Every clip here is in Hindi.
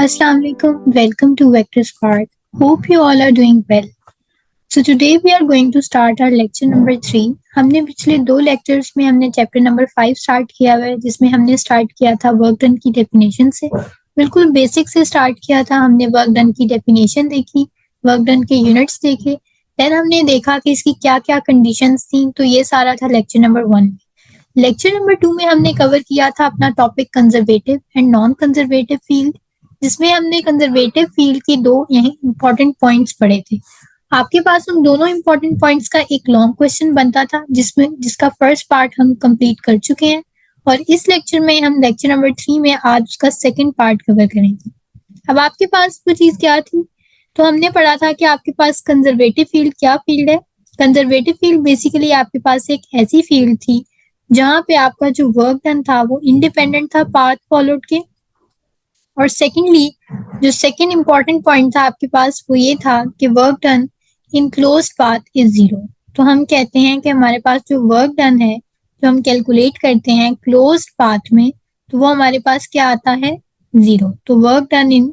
Assalamu alaikum. Welcome to Vector Spark. Hope you all are doing well. So today we are going to start our lecture number 3. हमने पिछले 2 लेक्चर्स में हमने चैप्टर नंबर 5 स्टार्ट किया हुआ है, जिसमें हमने स्टार्ट किया था वर्क डन की डेफिनेशन से। बिल्कुल बेसिक से स्टार्ट किया था। हमने वर्क डन की डेफिनेशन देखी, वर्क डन के यूनिट्स देखे, देन हमने देखा कि इसकी क्या क्या कंडीशंस थी। तो ये सारा था लेक्चर नंबर 1 में। लेक्चर नंबर 2 में हमने कवर किया था अपना topic conservative and non conservative field, जिसमें हमने कंजर्वेटिव फील्ड की 2 यही इंपॉर्टेंट पॉइंट्स पढ़े थे। आपके पास उन दोनों इंपॉर्टेंट पॉइंट्स का एक लॉन्ग क्वेश्चन बनता था, जिसका फर्स्ट पार्ट हम कंप्लीट कर चुके हैं, और इस लेक्चर में हम लेक्चर नंबर 3 में आज उसका सेकंड पार्ट कवर करेंगे। अब आपके पास वो चीज क्या थी? तो हमने पढ़ा था कि आपके पास कंजर्वेटिव फील्ड क्या फील्ड है। कंजर्वेटिव फील्ड बेसिकली आपके पास एक ऐसी फील्ड थी जहां पे आपका जो वर्क डन था वो इंडिपेंडेंट था पाथ फॉलोड के। और सेकेंडली जो सेकेंड इंपॉर्टेंट पॉइंट था आपके पास वो ये था कि work done in closed path is 0। तो हम कहते हैं कि हमारे पास जो वर्क डन है, जो हम कैलकुलेट करते हैं क्लोज्ड पाथ में, तो वो हमारे पास क्या आता है? 0। तो work done in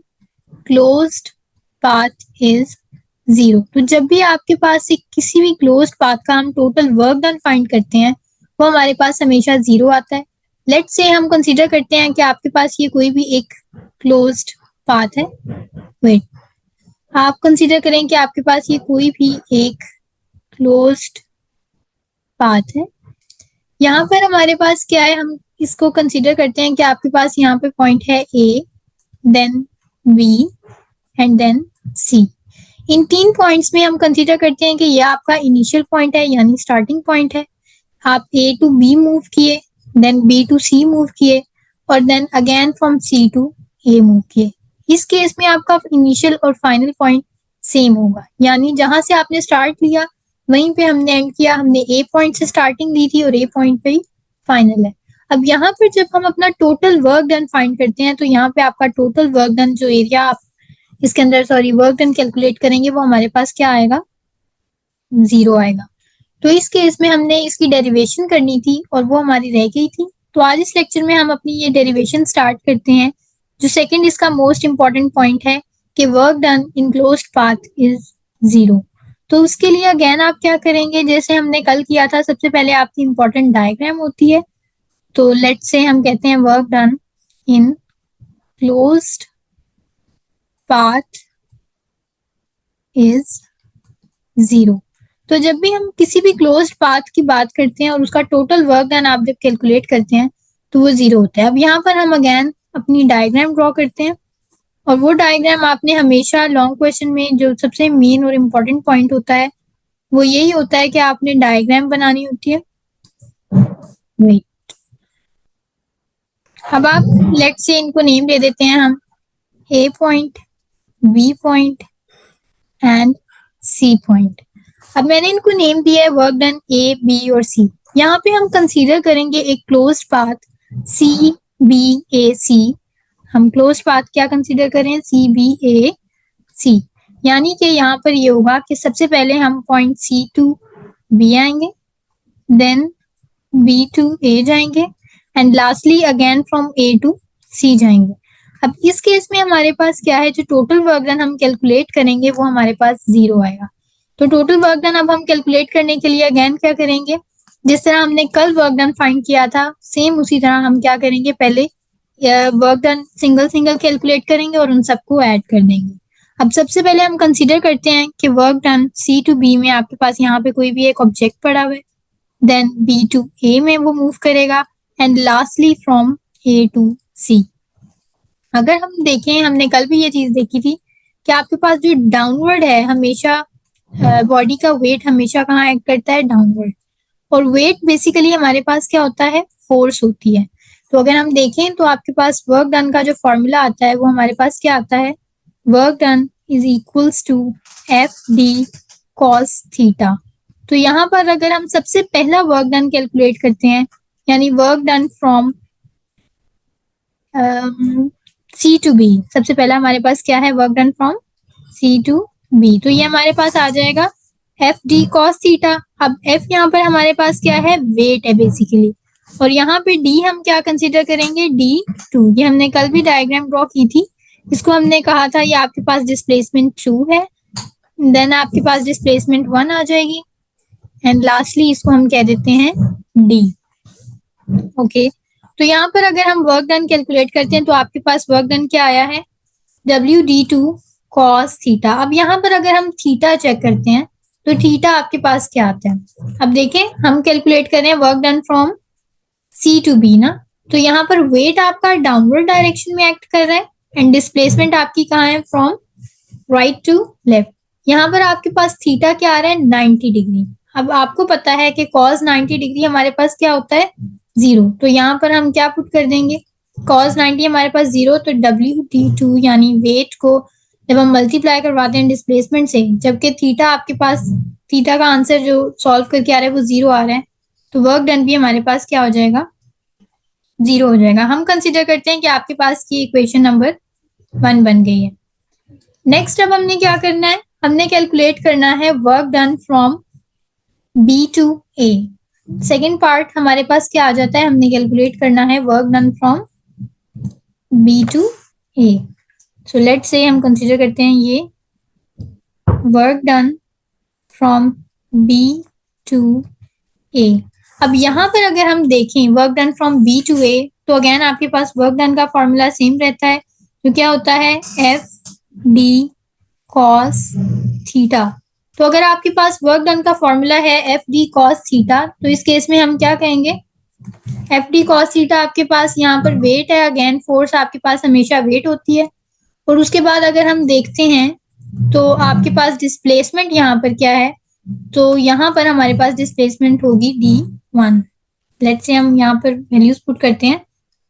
closed path is 0। तो जब भी आपके पास एक किसी भी क्लोज्ड पाथ का हम टोटल वर्क डन फाइंड करते हैं, वो हमारे पास हमेशा 0 आता है। लेट्स से हम कंसीडर करते हैं कि आपके पास ये कोई भी एक क्लोज्ड पाथ है। वेट, आप कंसीडर करें कि आपके पास ये कोई भी एक क्लोज्ड पाथ है। यहाँ पर हमारे पास क्या है, हम इसको कंसीडर करते हैं कि आपके पास यहाँ पे पॉइंट है A, then B and then C। इन 3 पॉइंट्स में हम कंसीडर करते हैं कि यह आपका इनिशियल पॉइंट है, यानी स्टार्टिंग पॉइंट है। आप A टू B मूव किए, then B to C move किए, और then again from C to A move किए। इस केस में आपका इनिशियल और फाइनल पॉइंट सेम होगा, यानी जहां से आपने स्टार्ट लिया वहीं पे हमने एंड किया। हमने A पॉइंट से स्टार्टिंग ली थी और A पॉइंट पे ही फाइनल है। अब यहाँ पर जब हम अपना टोटल वर्क डन फाइंड करते हैं, तो यहाँ पे आपका टोटल वर्क डन जो एरिया आप इसके अंदर वर्क डन कैलकुलेट करेंगे, वो हमारे पास क्या आएगा? 0 आएगा। तो इस केस में हमने इसकी डेरिवेशन करनी थी और वो हमारी रह गई थी। तो आज इस लेक्चर में हम अपनी ये डेरिवेशन स्टार्ट करते हैं। जो सेकंड इसका मोस्ट इंपॉर्टेंट पॉइंट है कि work done in closed path is 0। तो उसके लिए अगेन आप क्या करेंगे, जैसे हमने कल किया था, सबसे पहले आपकी इंपॉर्टेंट डायग्राम होती है। तो लेट्स से हम कहते हैं work done in closed path is 0। तो जब भी हम किसी भी क्लोज्ड पाथ की बात करते हैं और उसका टोटल वर्क डन आप जब कैलकुलेट करते हैं तो वो 0 होता है। अब यहाँ पर हम अगेन अपनी डायग्राम ड्रॉ करते हैं, और वो डायग्राम आपने हमेशा लॉन्ग क्वेश्चन में जो सबसे मेन और इम्पोर्टेंट पॉइंट होता है वो यही होता है कि आपने डायग्राम बनानी होती है। वेट, अब आप लेट्स से इनको नेम दे देते हैं हम A point, B point and C point. अब मैंने इनको नेम दिया है वर्क डन A, B और C। यहाँ पे हम कंसीडर करेंगे एक closed path C, B, A, C। हम क्लोज्ड पाथ क्या कंसीडर करें? C, B, A, C। यानी कि यहाँ पर ये होगा कि सबसे पहले हम पॉइंट C टू B आएंगे, देन B टू A जाएंगे, and lastly again from A to C जाएंगे। अब इस केस में हमारे पास क्या है, जो टोटल वर्क डन हम कैलकुलेट करेंगे वो हमारे पास 0 आएगा। तो टोटल वर्क डन अब हम कैलकुलेट करने के लिए अगेन क्या करेंगे, जिस तरह हमने कल वर्क डन फाइंड किया था सेम उसी तरह हम क्या करेंगे, पहले work done single single calculate करेंगे और उन सबको ऐड कर देंगे। अब सबसे पहले हम कंसीडर करते हैं कि work done C to B में आपके पास यहाँ पे कोई भी एक ऑब्जेक्ट पड़ा हुआ है, देन B टू A में वो मूव करेगा, and lastly from A to C। अगर हम देखें, हमने कल भी ये चीज देखी थी कि आपके पास जो डाउनवर्ड है, हमेशा बॉडी का वेट हमेशा कहाँ एक्ट करता है? डाउनवर्ड। और वेट बेसिकली हमारे पास क्या होता है? फोर्स होती है। तो अगर हम देखें तो आपके पास वर्क डन का जो फॉर्मूला आता है वो हमारे पास क्या आता है? Work done is equals to FD cos theta. तो यहाँ पर अगर हम सबसे पहला वर्क डन कैलकुलेट करते हैं, यानी work done from C to B, सबसे पहला हमारे पास क्या है? Work done from C to B। तो ये हमारे पास आ जाएगा FD cos थीटा। अब F यहाँ पर हमारे पास क्या है? वेट है बेसिकली। और यहाँ पे D हम क्या कंसीडर करेंगे? D2। ये हमने कल भी डायग्राम ड्रॉ की थी इसको हमने कहा था ये आपके पास डिस्प्लेसमेंट 2 है, देन आपके पास डिस्प्लेसमेंट 1 आ जाएगी, एंड लास्टली इसको हम कह देते हैं डी। ओके, तो यहाँ पर अगर हम वर्क डन कैलकुलेट करते हैं तो आपके पास वर्क डन क्या आया है, WD2 cos थीटा। अब यहाँ पर अगर हम थीटा चेक करते हैं तो थीटा आपके पास क्या आता है। अब देखें, हम कैलकुलेट कर रहे हैं work done from C to B ना, तो यहाँ पर वेट आपका डाउनवर्ड डायरेक्शन में एक्ट कर रहा है एंड डिस्प्लेसमेंट आपकी कहाँ है, फ्रॉम राइट टू लेफ्ट। यहाँ पर आपके पास थीटा क्या आ रहा है, 90 डिग्री। अब आपको पता है कि cos 90 डिग्री हमारे पास क्या होता है, 0। तो यहाँ पर हम क्या पुट कर देंगे, cos 90 हमारे पास 0, तो WD2 यानी वेट को जब हम मल्टीप्लाई करवाते हैं डिस्प्लेसमेंट से, जबकि थीटा आपके पास, थीटा का आंसर जो सॉल्व करके आ रहा है वो 0 आ रहा है, तो वर्क डन भी हमारे पास क्या हो जाएगा, 0 हो जाएगा। हम कंसिडर करते हैं कि आपके पास की इक्वेशन नंबर 1 बन गई है। नेक्स्ट अब हमने क्या करना है, हमने कैलकुलेट करना है work done from B to A। Second part हमारे पास क्या आ जाता है, हमने कैलकुलेट करना है work done from B to A। So let's say हम कंसिडर करते हैं ये work done from B to A। अब यहाँ पर अगर हम देखें work done from B to A, तो अगेन आपके पास वर्क डन का फॉर्मूला सेम रहता है, जो क्या होता है, FD cos थीटा। तो अगर आपके पास वर्क डन का फॉर्मूला है FD cos थीटा, तो इस केस में हम क्या कहेंगे, FD cos थीटा आपके पास यहाँ पर वेट है, अगेन फोर्स आपके पास हमेशा वेट होती है। और उसके बाद अगर हम देखते हैं तो आपके पास डिस्प्लेसमेंट यहाँ पर क्या है, तो यहाँ पर हमारे पास डिस्प्लेसमेंट होगी D1। लेट्स से हम यहाँ पर वैल्यूज पुट करते हैं।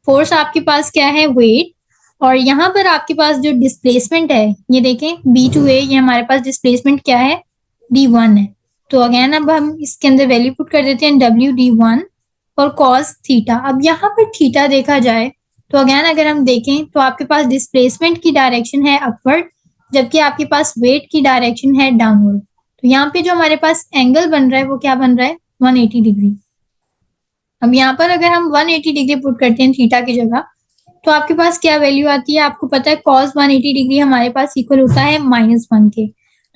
फोर्स आपके पास क्या है, वेट, और यहाँ पर आपके पास जो डिस्प्लेसमेंट है, ये देखें B टू A, ये हमारे पास डिस्प्लेसमेंट क्या है, D1 है। तो अगेन अब हम इसके अंदर वैल्यू पुट कर देते हैं WD1 और cos थीटा। अब यहाँ पर थीटा देखा जाए तो अगेन अगर हम देखें तो आपके पास डिस्प्लेसमेंट की डायरेक्शन है अपवर्ड, जबकि आपके पास वेट की डायरेक्शन है डाउनवर्ड। तो यहाँ पे जो हमारे पास एंगल बन रहा है वो क्या बन रहा है, 180 डिग्री। अब यहाँ पर अगर हम 180 डिग्री पुट करते हैं थीटा की जगह, तो आपके पास क्या वैल्यू आती है, आपको पता है cos 180 डिग्री हमारे पास इक्वल होता है -1 के।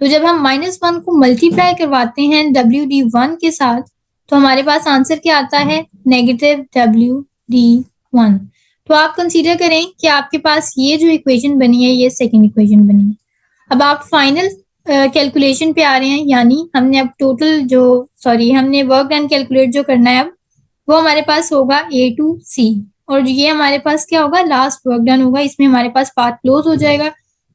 तो जब हम -1 को मल्टीप्लाई करवाते हैं WD1 के साथ, तो हमारे पास आंसर क्या आता है, -WD1। तो आप कंसीडर करें कि आपके पास ये जो इक्वेशन बनी है ये सेकेंड इक्वेशन बनी है। अब आप फाइनल कैलकुलेशन पे आ रहे हैं, यानी हमने अब टोटल जो हमने वर्क डन कैलकुलेट जो करना है अब, वो हमारे पास होगा A टू C, और ये हमारे पास क्या होगा, लास्ट वर्क डन होगा। इसमें हमारे पास पाथ क्लोज हो जाएगा।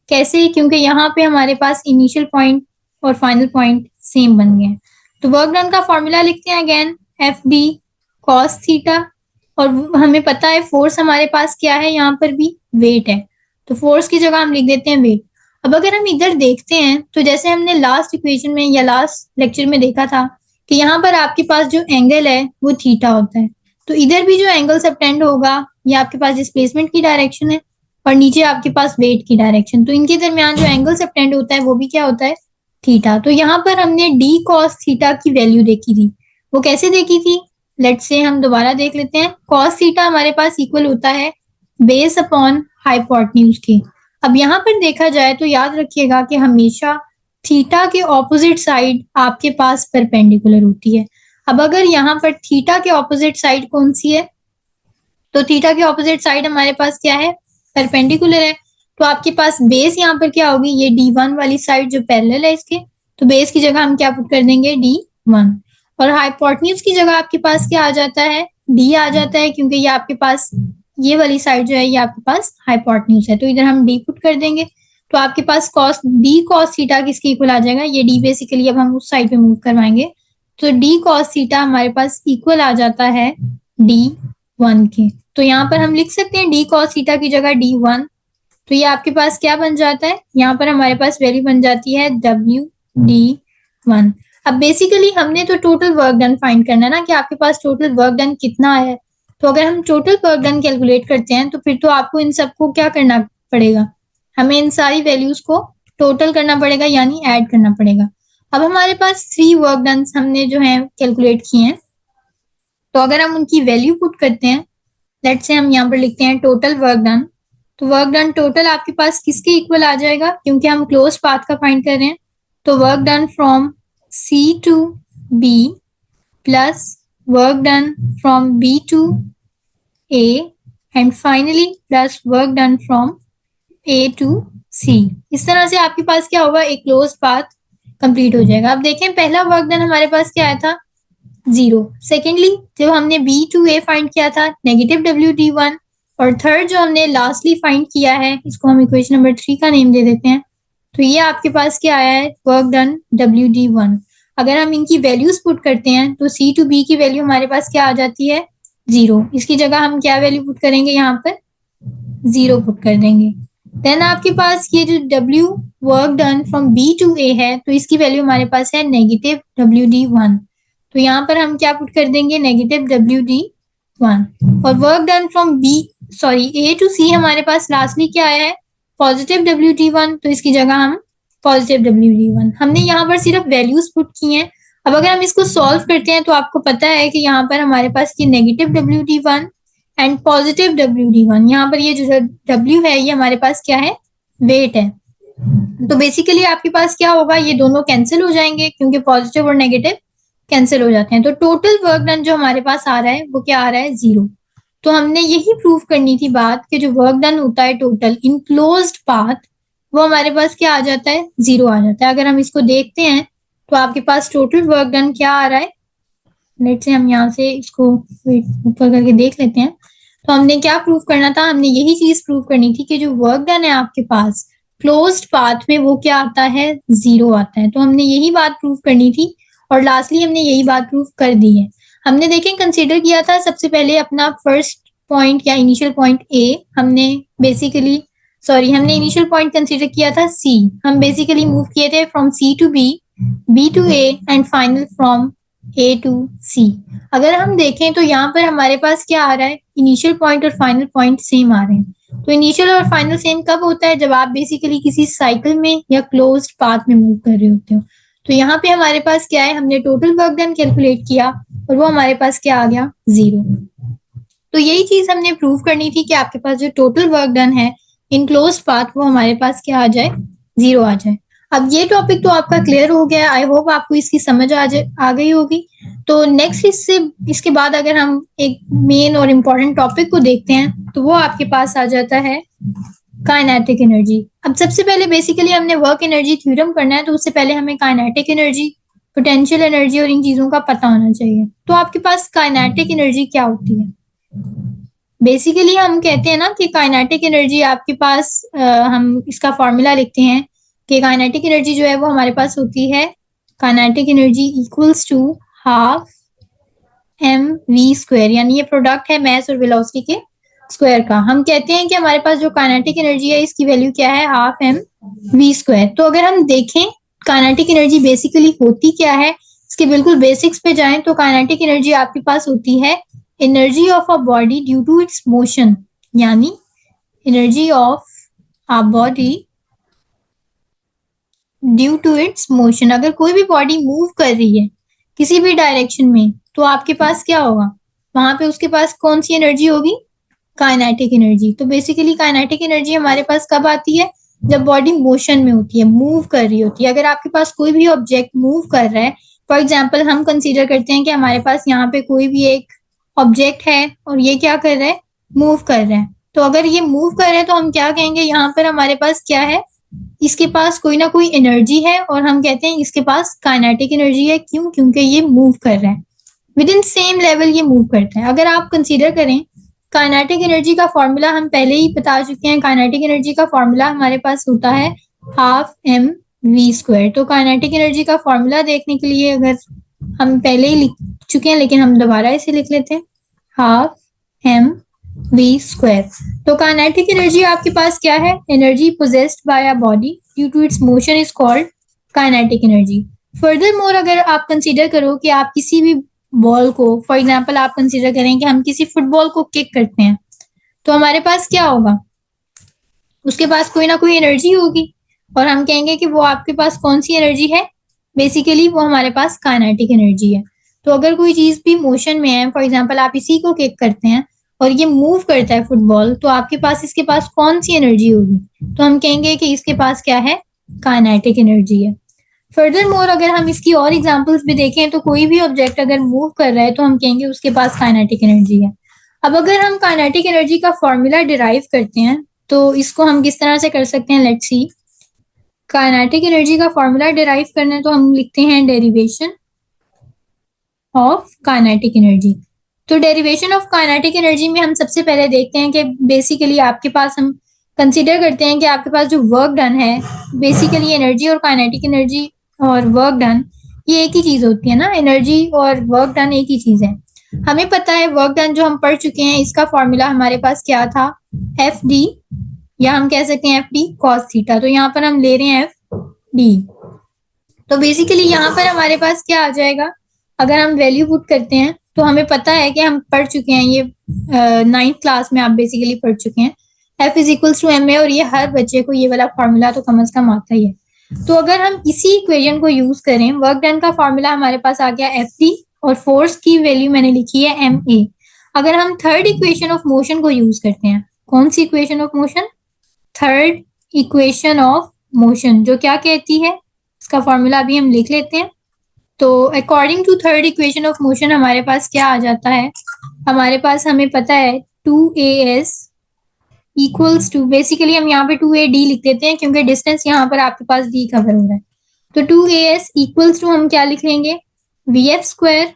कैसे, क्योंकि यहाँ पे हमारे पास इनिशियल पॉइंट और फाइनल पॉइंट सेम बन गए हैं। तो वर्क डन का फॉर्मूला लिखते हैं अगेन, FD cos थीटा, और हमें पता है फोर्स हमारे पास क्या है, यहाँ पर भी वेट है, तो फोर्स की जगह हम लिख देते हैं वेट। अब अगर हम इधर देखते हैं तो जैसे हमने लास्ट इक्वेशन में या लास्ट लेक्चर में देखा था कि यहाँ पर आपके पास जो एंगल है वो थीटा होता है, तो इधर भी जो एंगल सबटेंड होगा ये आपके पास डिस्प्लेसमेंट की डायरेक्शन है और नीचे आपके पास वेट की डायरेक्शन, तो इनके दरमियान जो एंगल सबटेंड होता है वो भी क्या होता है, थीटा। तो यहाँ पर हमने D cos थीटा की वैल्यू देखी थी, वो कैसे देखी थी, लेट्स से हम दोबारा देख लेते हैं। cos थीटा हमारे पास इक्वल होता है बेस अपॉन हाइपोटेन्यूज के। अब यहाँ पर देखा जाए तो याद रखिएगा कि हमेशा थीटा के ऑपोजिट साइड आपके पास परपेंडिकुलर होती है। अब अगर यहाँ पर थीटा के ऑपोजिट साइड कौन सी है, तो थीटा के ऑपोजिट साइड हमारे पास क्या है, परपेंडिकुलर है। तो आपके पास बेस यहाँ पर क्या होगी, ये D1 वाली साइड जो पैरेलल है इसके, तो बेस की जगह हम क्या पुट कर देंगे, D1। और हाइपोटेन्यूज की जगह आपके पास क्या आ जाता है, D आ जाता है, क्योंकि ये आपके पास ये वाली साइड जो है ये आपके पास हाइपोटेन्यूज है, तो इधर हम D पुट कर देंगे। तो आपके पास D cos थीटा किसके इक्वल आ जाएगा, ये D बेसिकली अब हम उस साइड पे मूव करवाएंगे, तो D cos थीटा हमारे पास इक्वल आ जाता है D1 के। तो यहाँ पर हम लिख सकते हैं D cos थीटा की जगह D1, तो ये आपके पास क्या बन जाता है, यहाँ पर हमारे पास वैल्यू बन जाती है WD1। अब बेसिकली हमने तो टोटल वर्क डन फाइंड करना है ना, कि आपके पास टोटल वर्क डन कितना है। तो अगर हम टोटल वर्क डन कैलकुलेट करते हैं तो फिर तो आपको इन सबको क्या करना पड़ेगा, हमें इन सारी वैल्यूज को टोटल करना पड़ेगा, यानी ऐड करना पड़ेगा। अब हमारे पास 3 वर्क डन हमने जो है कैलकुलेट किए हैं, तो अगर हम उनकी वैल्यू पुट करते हैं, लेट्स से हम यहाँ पर लिखते हैं टोटल वर्क डन, तो वर्क डन टोटल आपके पास किसके इक्वल आ जाएगा, क्योंकि हम क्लोज पाथ का फाइंड कर रहे हैं। तो work done from C to B plus work done from B to A and finally plus work done from A to C। इस तरह से आपके पास क्या होगा, एक क्लोज पाथ कंप्लीट हो जाएगा। अब देखें पहला वर्क डन हमारे पास क्या आया था, 0। सेकेंडली जब हमने B टू A फाइंड किया था नेगेटिव WD1, और थर्ड जो हमने लास्टली फाइंड किया है, इसको हम इक्वेशन नंबर 3 का नेम दे देते हैं। तो ये आपके पास क्या आया है, वर्क डन WD1। अगर हम इनकी वैल्यूज पुट करते हैं तो C टू B की वैल्यू हमारे पास क्या आ जाती है, 0। इसकी जगह हम क्या वैल्यू पुट करेंगे, यहाँ पर 0 पुट कर देंगे। देन आपके पास ये जो W work done from B to A है, तो इसकी वैल्यू हमारे पास है नेगेटिव WD1। तो यहाँ पर हम क्या पुट कर देंगे, नेगेटिव WD1। और work done from A to C हमारे पास लास्टली क्या आया है, पॉजिटिव WD1। तो इसकी जगह हम पॉजिटिव WD1, हमने यहाँ पर सिर्फ वैल्यूज पुट की हैं। अब अगर हम इसको सॉल्व करते हैं तो आपको पता है कि यहाँ पर हमारे पास ये negative WD1 and positive WD1, यहाँ पर ये जो W है ये हमारे पास क्या है, वेट है। तो बेसिकली आपके पास क्या होगा, ये दोनों कैंसिल हो जाएंगे क्योंकि पॉजिटिव और नेगेटिव कैंसिल हो जाते हैं। तो टोटल वर्क डन जो हमारे पास आ रहा है वो क्या आ रहा है, 0। तो हमने यही प्रूव करनी थी बात कि जो वर्क डन होता है टोटल इन क्लोज्ड पाथ, वो हमारे पास क्या आ जाता है, 0 आ जाता है। अगर हम इसको देखते हैं तो आपके पास टोटल वर्क डन क्या आ रहा है, लेट से हम यहाँ से इसको ऊपर करके देख लेते हैं। तो हमने क्या प्रूव करना था, हमने यही चीज प्रूव करनी थी कि जो वर्क डन है आपके पास क्लोज्ड पाथ में वो क्या आता है, 0 आता है। तो हमने यही बात प्रूव करनी थी और लास्टली हमने यही बात प्रूव कर दी है। हमने देखें कंसीडर किया था सबसे पहले अपना फर्स्ट पॉइंट या इनिशियल पॉइंट A, हमने इनिशियल पॉइंट कंसीडर किया था C। हम बेसिकली मूव किए थे from C to B, B to A and final from A to C। अगर हम देखें तो यहाँ पर हमारे पास क्या आ रहा है, इनिशियल पॉइंट और फाइनल पॉइंट सेम आ रहे हैं। तो इनिशियल और फाइनल सेम कब होता है, जब आप बेसिकली किसी साइकिल में या क्लोज्ड पाथ में मूव कर रहे होते हो। तो यहाँ पे हमारे पास क्या है, हमने टोटल वर्क डन कैलकुलेट किया और वो हमारे पास क्या आ गया, 0। तो यही चीज हमने प्रूव करनी थी कि आपके पास जो टोटल वर्क डन है इन क्लोज्ड पाथ, वो हमारे पास क्या आ जाए, 0 आ जाए। अब ये टॉपिक तो आपका क्लियर हो गया, आई होप आपको इसकी समझ आ गई होगी। तो नेक्स्ट इसके बाद अगर हम एक मेन और इम्पोर्टेंट टॉपिक को देखते हैं तो वो आपके पास आ जाता है काइनेटिक एनर्जी। अब सबसे पहले बेसिकली हमने वर्क एनर्जी थ्योरम करना है, तो उससे पहले हमें काइनेटिक एनर्जी, पोटेंशियल एनर्जी और इन चीजों का पता होना चाहिए। तो आपके पास काइनेटिक एनर्जी क्या होती है, बेसिकली हम कहते हैं ना कि काइनेटिक एनर्जी आपके पास हम इसका फॉर्मूला लिखते हैं कि काइनेटिक एनर्जी जो है वो हमारे पास होती है, kinetic energy equals to half mv², यानी ये प्रोडक्ट है मास और वेलोसिटी के स्क्वायर का। हम कहते हैं कि हमारे पास जो काइनेटिक एनर्जी है इसकी वैल्यू क्या है, हाफ mv²। तो अगर हम देखें काइनेटिक एनर्जी बेसिकली होती क्या है, इसके बिल्कुल बेसिक्स पे जाएं तो काइनेटिक एनर्जी आपके पास होती है energy of a body due to its motion, यानी energy of a body due to its motion. अगर कोई भी बॉडी मूव कर रही है किसी भी डायरेक्शन में तो आपके पास क्या होगा, वहां पे उसके पास कौन सी एनर्जी होगी, काइनेटिक एनर्जी। तो बेसिकली काइनेटिक एनर्जी हमारे पास कब आती है, जब बॉडी मोशन में होती है, मूव कर रही होती है। अगर आपके पास कोई भी ऑब्जेक्ट मूव कर रहा है, फॉर एग्जाम्पल हम कंसीडर करते हैं कि हमारे पास यहाँ पे कोई भी एक ऑब्जेक्ट है और ये क्या कर रहा है, मूव कर रहा है। तो अगर ये मूव कर रहे हैं तो हम क्या कहेंगे, यहाँ पर हमारे पास क्या है, इसके पास कोई ना कोई एनर्जी है और हम कहते हैं इसके पास काइनेटिक एनर्जी है। क्यों, क्योंकि ये मूव कर रहा है, विद इन सेम लेवल ये मूव करता है। अगर आप कंसीडर करें काइनेटिक एनर्जी का फॉर्मूला हम पहले ही बता चुके हैं, काइनेटिक एनर्जी का फॉर्मूला हमारे पास होता है हाफ mv²। तो काइनेटिक एनर्जी का फॉर्मूला देखने के लिए अगर हम पहले ही लिख चुके हैं लेकिन हम दोबारा इसे लिख लेते हैं, हाफ mv²। तो काइनेटिक एनर्जी आपके पास क्या है, energy possessed by a body due to its motion is called kinetic energy. Further more अगर आप कंसीडर करो कि आप किसी भी बॉल को, फॉर एग्जाम्पल आप कंसीडर करें कि हम किसी फुटबॉल को किक करते हैं, तो हमारे पास क्या होगा, उसके पास कोई ना कोई एनर्जी होगी और हम कहेंगे कि वो आपके पास कौन सी एनर्जी है, बेसिकली वो हमारे पास काइनेटिक एनर्जी है। तो अगर कोई चीज भी मोशन में है, फॉर एग्जाम्पल आप इसी को किक करते हैं, और ये मूव करता है फुटबॉल, तो आपके पास इसके पास कौन सी एनर्जी होगी? तो हम कहेंगे कि इसके पास क्या है? काइनेटिक एनर्जी है। फर्दर मोर अगर हम इसकी और एग्जांपल्स भी देखें तो कोई भी ऑब्जेक्ट अगर मूव कर रहा है तो हम कहेंगे उसके पास काइनेटिक एनर्जी है। अब अगर हम काइनेटिक एनर्जी का फॉर्मूला डिराइव करते हैं तो इसको हम किस तरह से कर सकते हैं? Let's see. काइनेटिक एनर्जी का फॉर्मूला डिराइव करना है तो हम लिखते हैं डेरिवेशन ऑफ काइनेटिक एनर्जी। तो डेरिवेशन ऑफ काइनेटिक एनर्जी में हम सबसे पहले देखते हैं कि बेसिकली आपके पास हम कंसीडर करते हैं कि आपके पास जो वर्क डन है, बेसिकली एनर्जी और काइनेटिक एनर्जी और वर्क डन ये एक ही चीज होती है ना, एनर्जी और वर्क डन एक ही चीज है। हमें पता है वर्क डन जो हम पढ़ चुके हैं, इसका फॉर्मूला हमारे पास क्या था? एफ डी, या हम कह सकते हैं एफ डी कॉस थीटा। तो यहाँ पर हम ले रहे हैं एफ डी। तो बेसिकली यहाँ पर हमारे पास क्या आ जाएगा? अगर हम वैल्यू पुट करते हैं तो हमें पता है कि हम पढ़ चुके हैं ये 9th क्लास में आप बेसिकली पढ़ चुके हैं, F is equals to M A, और ये हर बच्चे को ये वाला फॉर्मूला तो कम से कम आता ही है। तो अगर हम इसी इक्वेशन को यूज करें, वर्क डन का फॉर्मूला हमारे पास आ गया एफ डी और फोर्स की वैल्यू मैंने लिखी है एम ए। अगर हम थर्ड इक्वेशन ऑफ मोशन को यूज करते हैं, कौन सी equation of motion? Third equation of motion, जो क्या कहती है, इसका फॉर्मूला अभी हम लिख लेते हैं। तो according to third equation of motion हमारे पास क्या आ जाता है? हमारे पास हमें पता है 2as इक्वल्स टू, बेसिकली हम यहाँ पे 2ad लिख देते हैं क्योंकि डिस्टेंस यहाँ पर आपके पास d कवर हो रहा है। तो 2as इक्वल्स टू हम क्या लिख लेंगे? vf square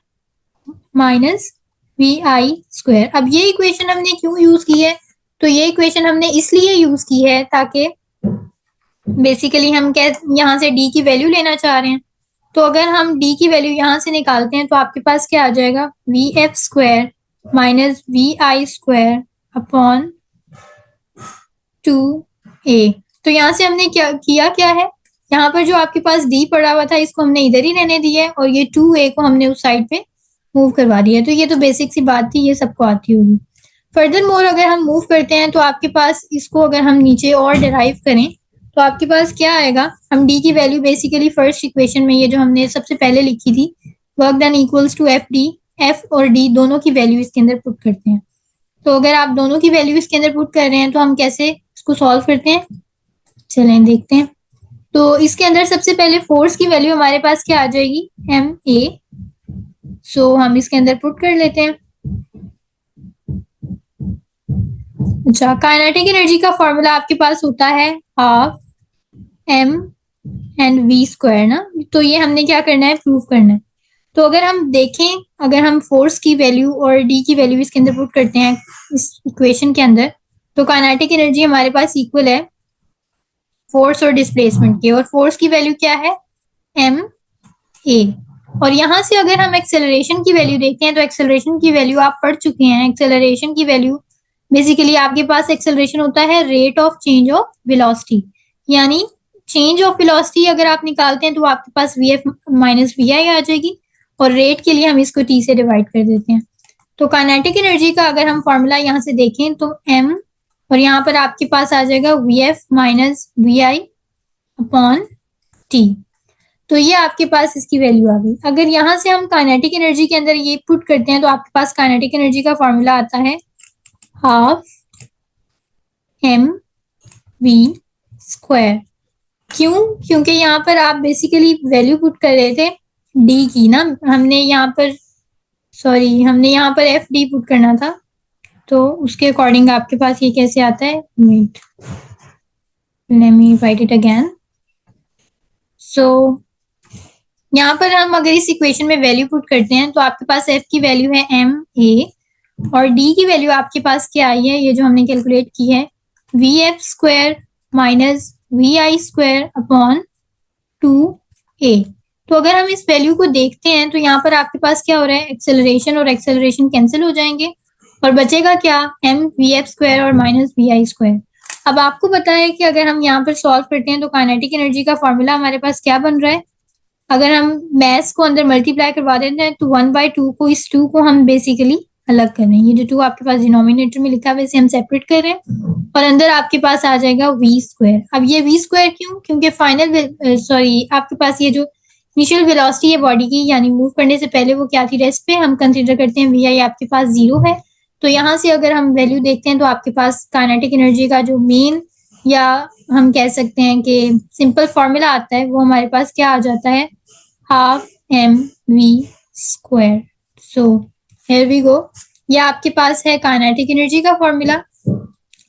minus vi square. अब ये इक्वेशन हमने क्यों यूज की है? तो ये इक्वेशन हमने इसलिए यूज की है ताकि बेसिकली हम क्या यहाँ से d की वैल्यू लेना चाह रहे हैं। तो अगर हम d की वैल्यू यहाँ से निकालते हैं तो आपके पास क्या आ जाएगा? vf square minus vi square upon 2a। तो यहाँ से हमने क्या है, यहाँ पर जो आपके पास d पड़ा हुआ था इसको हमने इधर ही रहने दिया है और ये 2a को हमने उस साइड पे मूव करवा दिया। तो ये तो बेसिक सी बात थी, ये सबको आती होगी। फर्दर मोर अगर हम मूव करते हैं तो आपके पास इसको अगर हम नीचे और डिराइव करें तो आपके पास क्या आएगा? हम d की वैल्यू बेसिकली फर्स्ट इक्वेशन में ये जो हमने सबसे पहले लिखी थी, work done equals to F D, F और d दोनों की वैल्यू इसके अंदर पुट करते हैं। तो अगर आप दोनों की वैल्यू इसके अंदर पुट कर रहे हैं तो हम कैसे इसको सॉल्व करते हैं? चलें देखते हैं। तो इसके अंदर सबसे पहले फोर्स की वैल्यू हमारे पास क्या आ जाएगी? M A. सो हम इसके अंदर पुट कर लेते हैं। अच्छा, काइनेटिक एनर्जी का फॉर्मूला आपके पास होता है half M and V square ना। तो ये हमने क्या करना है? प्रूव करना है। तो अगर हम देखें, अगर हम फोर्स की वैल्यू और डी की वैल्यू इसके अंदर पुट करते हैं इस इक्वेशन के अंदर, तो काइनेटिक एनर्जी हमारे पास इक्वल है फोर्स और डिस्प्लेसमेंट के, और फोर्स की वैल्यू क्या है? M A. और यहाँ से अगर हम एक्सेलरेशन की वैल्यू देखते हैं तो एक्सेलरेशन की वैल्यू आप पढ़ चुके हैं। एक्सेलरेशन की वैल्यू बेसिकली आपके पास एक्सेलरेशन होता है rate of change of velocity, यानी चेंज ऑफ वेलोसिटी अगर आप निकालते हैं तो आपके पास वी एफ माइनस वी आई आ जाएगी, और रेट के लिए हम इसको टी से डिवाइड कर देते हैं। तो काइनेटिक एनर्जी का अगर हम फॉर्मूला यहाँ से देखें तो एम, और यहाँ पर आपके पास आ जाएगा V F minus V I upon T. तो ये आपके पास इसकी वैल्यू आ गई। अगर यहाँ से हम काइनेटिक एनर्जी के अंदर ये पुट करते हैं तो आपके पास काइनेटिक एनर्जी का फॉर्मूला आता है हाफ एम वी स्क्वायर। क्यों? क्योंकि यहाँ पर आप बेसिकली वैल्यू पुट कर रहे थे डी की ना, हमने यहाँ पर एफ डी पुट करना था, तो उसके अकॉर्डिंग आपके पास ये कैसे आता है? Wait, let me write it again. So यहाँ पर हम अगर इस इक्वेशन में वैल्यू पुट करते हैं तो आपके पास एफ की वैल्यू है एम ए, और डी की वैल्यू आपके पास क्या आई है? ये जो हमने कैलकुलेट की है V F square minus V I square upon 2a। तो अगर हम इस वैल्यू को देखते हैं तो यहाँ पर आपके पास क्या हो रहा है? एक्सेलरेशन और एक्सेलरेशन कैंसिल हो जाएंगे और बचेगा क्या? एम वी एफ स्क्वायर और माइनस वी आई स्क्वायर। अब आपको पता है कि अगर हम यहाँ पर सॉल्व करते हैं तो काइनेटिक एनर्जी का फॉर्मूला हमारे पास क्या बन रहा है? अगर हम मैथ्स को अंदर मल्टीप्लाई करवा देते हैं तो 1/2 को, इस 2 को हम बेसिकली अलग कर रहे हैं। ये जो 2 आपके पास डिनोमिनेटर में लिखा है वैसे हम सेपरेट कर रहे हैं, और अंदर आपके पास आ जाएगा वी स्क्वायर। अब ये वी स्क्वायर क्यों? क्योंकि आपके पास ये जो इनिशियल वेलोसिटी है बॉडी की, यानी मूव करने से पहले वो क्या थी? रेस्ट पे। हम कंसीडर करते हैं वी आई आपके पास 0 है, तो यहाँ से अगर हम वैल्यू देखते हैं तो आपके पास काइनेटिक एनर्जी का जो मेन या हम कह सकते हैं कि सिंपल फॉर्मूला आता है वो हमारे पास क्या आ जाता है, half M V square. So here we go, या आपके पास है काइनेटिक एनर्जी का फॉर्मूला।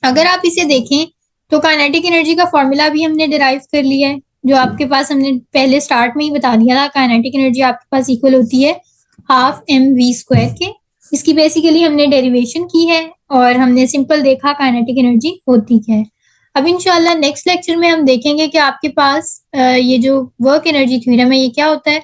अगर आप इसे देखें तो काइनेटिक एनर्जी का फॉर्मूला भी हमने डिराइव कर लिया है, जो आपके पास हमने पहले स्टार्ट में ही बता दिया था। काइनेटिक एनर्जी आपके पास इक्वल होती है हाफ एम वी स्क्वायर के। इसकी बेसिकली हमने डेरिवेशन की है और हमने सिंपल देखा काइनेटिक एनर्जी होती क्या है। अब इंशाल्लाह नेक्स्ट लेक्चर में हम देखेंगे कि आपके पास ये जो वर्क एनर्जी थ्योरम है ये क्या होता है।